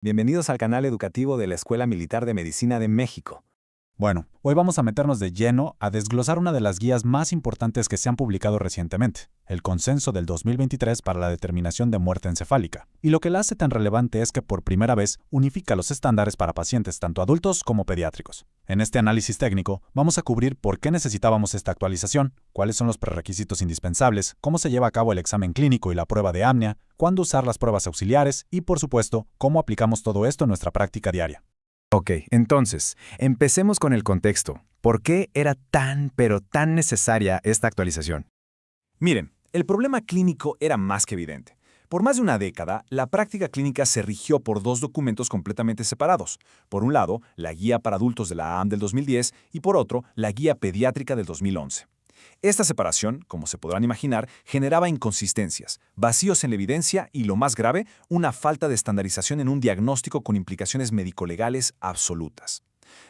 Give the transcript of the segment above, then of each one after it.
Bienvenidos al canal educativo de la Escuela Militar de Medicina de México. Bueno, hoy vamos a meternos de lleno a desglosar una de las guías más importantes que se han publicado recientemente, el Consenso del 2023 para la determinación de muerte encefálica. Y lo que la hace tan relevante es que por primera vez unifica los estándares para pacientes tanto adultos como pediátricos. En este análisis técnico vamos a cubrir por qué necesitábamos esta actualización, cuáles son los prerequisitos indispensables, cómo se lleva a cabo el examen clínico y la prueba de apnea, cuándo usar las pruebas auxiliares y, por supuesto, cómo aplicamos todo esto en nuestra práctica diaria. Ok, entonces, empecemos con el contexto. ¿Por qué era pero tan necesaria esta actualización? Miren, el problema clínico era más que evidente. Por más de una década, la práctica clínica se rigió por dos documentos completamente separados. Por un lado, la Guía para Adultos de la AM del 2010 y por otro, la Guía Pediátrica del 2011. Esta separación, como se podrán imaginar, generaba inconsistencias, vacíos en la evidencia y, lo más grave, una falta de estandarización en un diagnóstico con implicaciones médico-legales absolutas.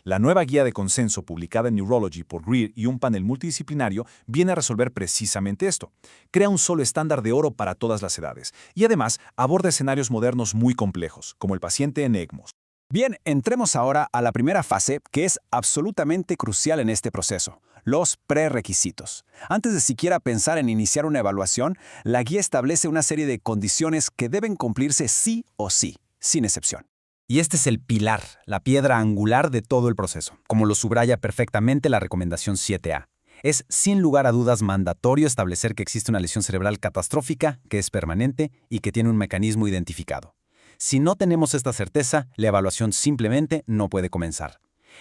La nueva guía de consenso publicada en Neurology por Greer y un panel multidisciplinario viene a resolver precisamente esto. Crea un solo estándar de oro para todas las edades y además aborda escenarios modernos muy complejos, como el paciente en ECMO. Bien, entremos ahora a la primera fase, que es absolutamente crucial en este proceso: los prerequisitos. Antes de siquiera pensar en iniciar una evaluación, la guía establece una serie de condiciones que deben cumplirse sí o sí, sin excepción. Y este es el pilar, la piedra angular de todo el proceso, como lo subraya perfectamente la recomendación 7A. Es sin lugar a dudas mandatorio establecer que existe una lesión cerebral catastrófica, que es permanente y que tiene un mecanismo identificado. Si no tenemos esta certeza, la evaluación simplemente no puede comenzar.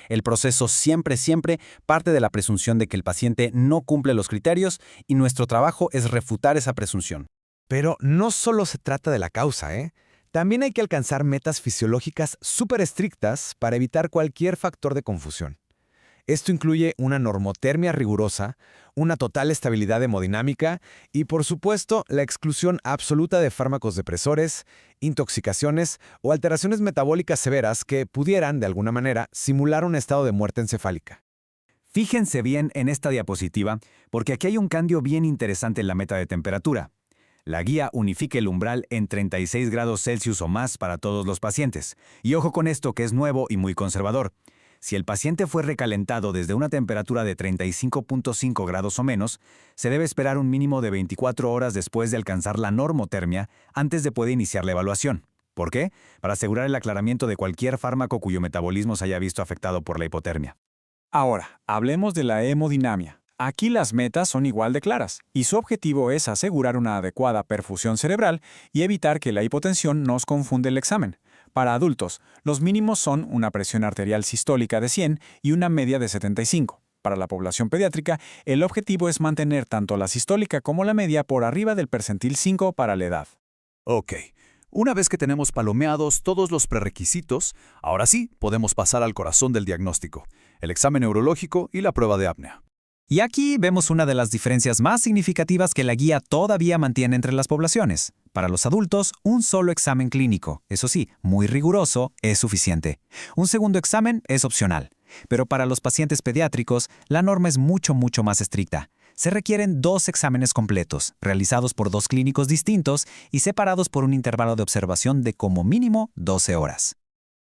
El proceso siempre parte de la presunción de que el paciente no cumple los criterios y nuestro trabajo es refutar esa presunción. Pero no solo se trata de la causa, ¿eh? También hay que alcanzar metas fisiológicas súper estrictas para evitar cualquier factor de confusión. Esto incluye una normotermia rigurosa, una total estabilidad hemodinámica y, por supuesto, la exclusión absoluta de fármacos depresores, intoxicaciones o alteraciones metabólicas severas que pudieran, de alguna manera, simular un estado de muerte encefálica. Fíjense bien en esta diapositiva, porque aquí hay un cambio bien interesante en la meta de temperatura. La guía unifica el umbral en 36 grados Celsius o más para todos los pacientes. Y ojo con esto, que es nuevo y muy conservador. Si el paciente fue recalentado desde una temperatura de 35.5 grados o menos, se debe esperar un mínimo de 24 horas después de alcanzar la normotermia antes de poder iniciar la evaluación. ¿Por qué? Para asegurar el aclaramiento de cualquier fármaco cuyo metabolismo se haya visto afectado por la hipotermia. Ahora, hablemos de la hemodinamia. Aquí las metas son igual de claras, y su objetivo es asegurar una adecuada perfusión cerebral y evitar que la hipotensión nos confunde el examen. Para adultos, los mínimos son una presión arterial sistólica de 100 y una media de 75. Para la población pediátrica, el objetivo es mantener tanto la sistólica como la media por arriba del percentil 5 para la edad. Ok, una vez que tenemos palomeados todos los prerequisitos, ahora sí podemos pasar al corazón del diagnóstico, el examen neurológico y la prueba de apnea. Y aquí vemos una de las diferencias más significativas que la guía todavía mantiene entre las poblaciones. Para los adultos, un solo examen clínico, eso sí, muy riguroso, es suficiente. Un segundo examen es opcional. Pero para los pacientes pediátricos, la norma es mucho más estricta. Se requieren 2 exámenes completos, realizados por 2 clínicos distintos y separados por un intervalo de observación de como mínimo 12 horas.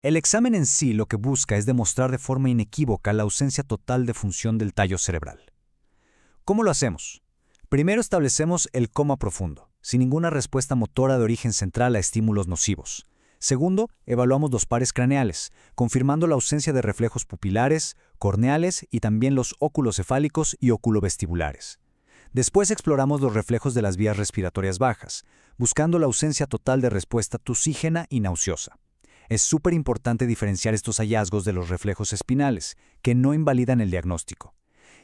El examen en sí lo que busca es demostrar de forma inequívoca la ausencia total de función del tallo cerebral. ¿Cómo lo hacemos? Primero establecemos el coma profundo, sin ninguna respuesta motora de origen central a estímulos nocivos. Segundo, evaluamos los pares craneales, confirmando la ausencia de reflejos pupilares, corneales y también los óculocefálicos y oculovestibulares. Después exploramos los reflejos de las vías respiratorias bajas, buscando la ausencia total de respuesta tusígena y nauseosa. Es súper importante diferenciar estos hallazgos de los reflejos espinales, que no invalidan el diagnóstico.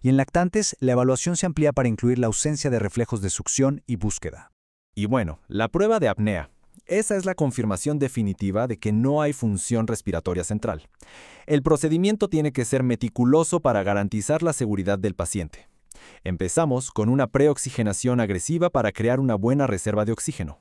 Y en lactantes, la evaluación se amplía para incluir la ausencia de reflejos de succión y búsqueda. Y bueno, la prueba de apnea. Esa es la confirmación definitiva de que no hay función respiratoria central. El procedimiento tiene que ser meticuloso para garantizar la seguridad del paciente. Empezamos con una preoxigenación agresiva para crear una buena reserva de oxígeno.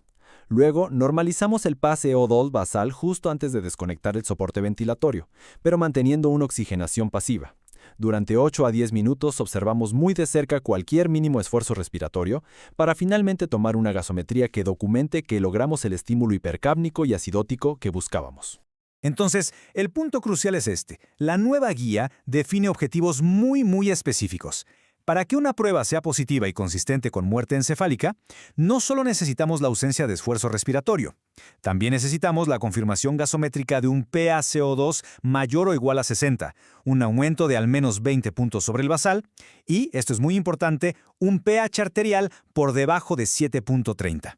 Luego, normalizamos el pase O2 basal justo antes de desconectar el soporte ventilatorio, pero manteniendo una oxigenación pasiva. Durante 8 a 10 minutos observamos muy de cerca cualquier mínimo esfuerzo respiratorio para finalmente tomar una gasometría que documente que logramos el estímulo hipercápnico y acidótico que buscábamos. Entonces, el punto crucial es este. La nueva guía define objetivos muy específicos. Para que una prueba sea positiva y consistente con muerte encefálica, no solo necesitamos la ausencia de esfuerzo respiratorio, también necesitamos la confirmación gasométrica de un PaCO2 mayor o igual a 60, un aumento de al menos 20 puntos sobre el basal y, esto es muy importante, un pH arterial por debajo de 7.30.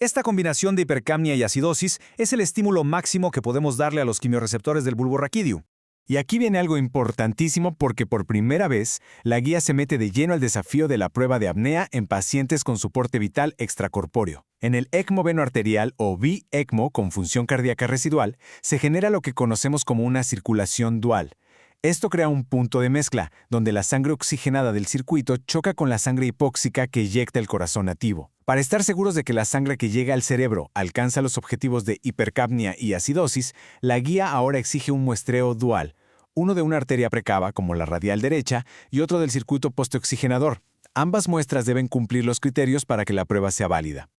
Esta combinación de hipercapnia y acidosis es el estímulo máximo que podemos darle a los quimiorreceptores del bulbo raquídeo. Y aquí viene algo importantísimo porque por primera vez la guía se mete de lleno al desafío de la prueba de apnea en pacientes con soporte vital extracorpóreo. En el ECMO venoarterial o VECMO con función cardíaca residual se genera lo que conocemos como una circulación dual. Esto crea un punto de mezcla, donde la sangre oxigenada del circuito choca con la sangre hipóxica que eyecta el corazón nativo. Para estar seguros de que la sangre que llega al cerebro alcanza los objetivos de hipercapnia y acidosis, la guía ahora exige un muestreo dual, uno de una arteria precava, como la radial derecha, y otro del circuito postoxigenador. Ambas muestras deben cumplir los criterios para que la prueba sea válida.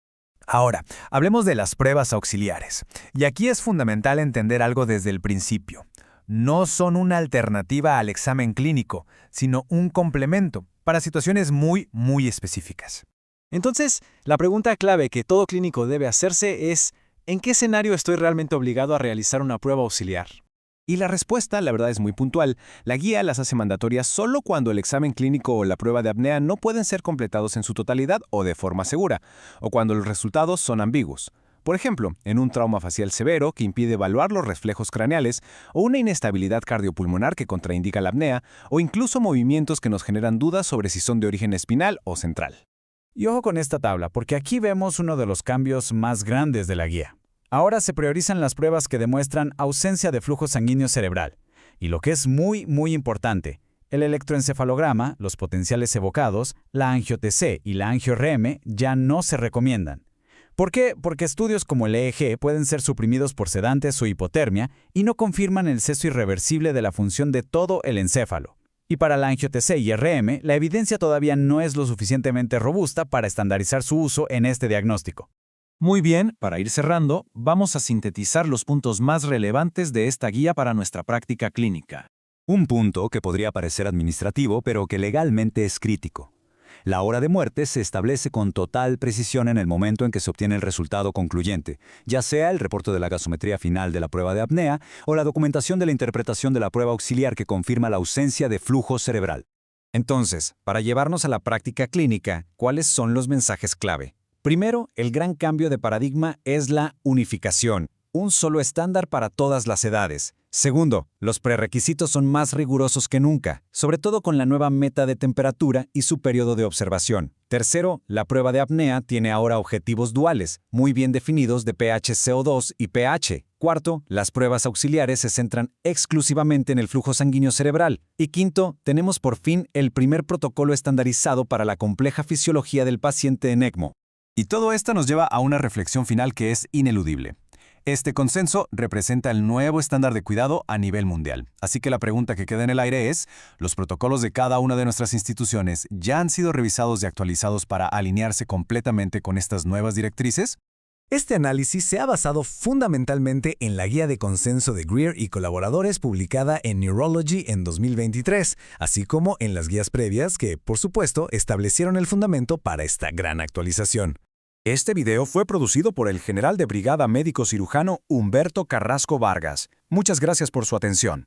Ahora, hablemos de las pruebas auxiliares. Y aquí es fundamental entender algo desde el principio. No son una alternativa al examen clínico, sino un complemento para situaciones muy específicas. Entonces, la pregunta clave que todo clínico debe hacerse es, ¿en qué escenario estoy realmente obligado a realizar una prueba auxiliar? Y la respuesta, la verdad, es muy puntual. La guía las hace mandatorias solo cuando el examen clínico o la prueba de apnea no pueden ser completados en su totalidad o de forma segura, o cuando los resultados son ambiguos. Por ejemplo, en un trauma facial severo que impide evaluar los reflejos craneales, o una inestabilidad cardiopulmonar que contraindica la apnea, o incluso movimientos que nos generan dudas sobre si son de origen espinal o central. Y ojo con esta tabla, porque aquí vemos uno de los cambios más grandes de la guía. Ahora se priorizan las pruebas que demuestran ausencia de flujo sanguíneo cerebral. Y lo que es muy importante, el electroencefalograma, los potenciales evocados, la angio-TC y la angio-RM ya no se recomiendan. ¿Por qué? Porque estudios como el EEG pueden ser suprimidos por sedantes o hipotermia y no confirman el ceso irreversible de la función de todo el encéfalo. Y para la angio-TC y RM, la evidencia todavía no es lo suficientemente robusta para estandarizar su uso en este diagnóstico. Muy bien, para ir cerrando, vamos a sintetizar los puntos más relevantes de esta guía para nuestra práctica clínica. Un punto que podría parecer administrativo, pero que legalmente es crítico. La hora de muerte se establece con total precisión en el momento en que se obtiene el resultado concluyente, ya sea el reporte de la gasometría final de la prueba de apnea o la documentación de la interpretación de la prueba auxiliar que confirma la ausencia de flujo cerebral. Entonces, para llevarnos a la práctica clínica, ¿cuáles son los mensajes clave? Primero, el gran cambio de paradigma es la unificación, un solo estándar para todas las edades. Segundo, los prerequisitos son más rigurosos que nunca, sobre todo con la nueva meta de temperatura y su periodo de observación. Tercero, la prueba de apnea tiene ahora objetivos duales, muy bien definidos de pH-CO2 y pH. Cuarto, las pruebas auxiliares se centran exclusivamente en el flujo sanguíneo cerebral. Y quinto, tenemos por fin el primer protocolo estandarizado para la compleja fisiología del paciente en ECMO. Y todo esto nos lleva a una reflexión final que es ineludible. Este consenso representa el nuevo estándar de cuidado a nivel mundial. Así que la pregunta que queda en el aire es, ¿los protocolos de cada una de nuestras instituciones ya han sido revisados y actualizados para alinearse completamente con estas nuevas directrices? Este análisis se ha basado fundamentalmente en la guía de consenso de Greer y colaboradores publicada en Neurology en 2023, así como en las guías previas que, por supuesto, establecieron el fundamento para esta gran actualización. Este video fue producido por el general de brigada médico cirujano Humberto Carrasco Vargas. Muchas gracias por su atención.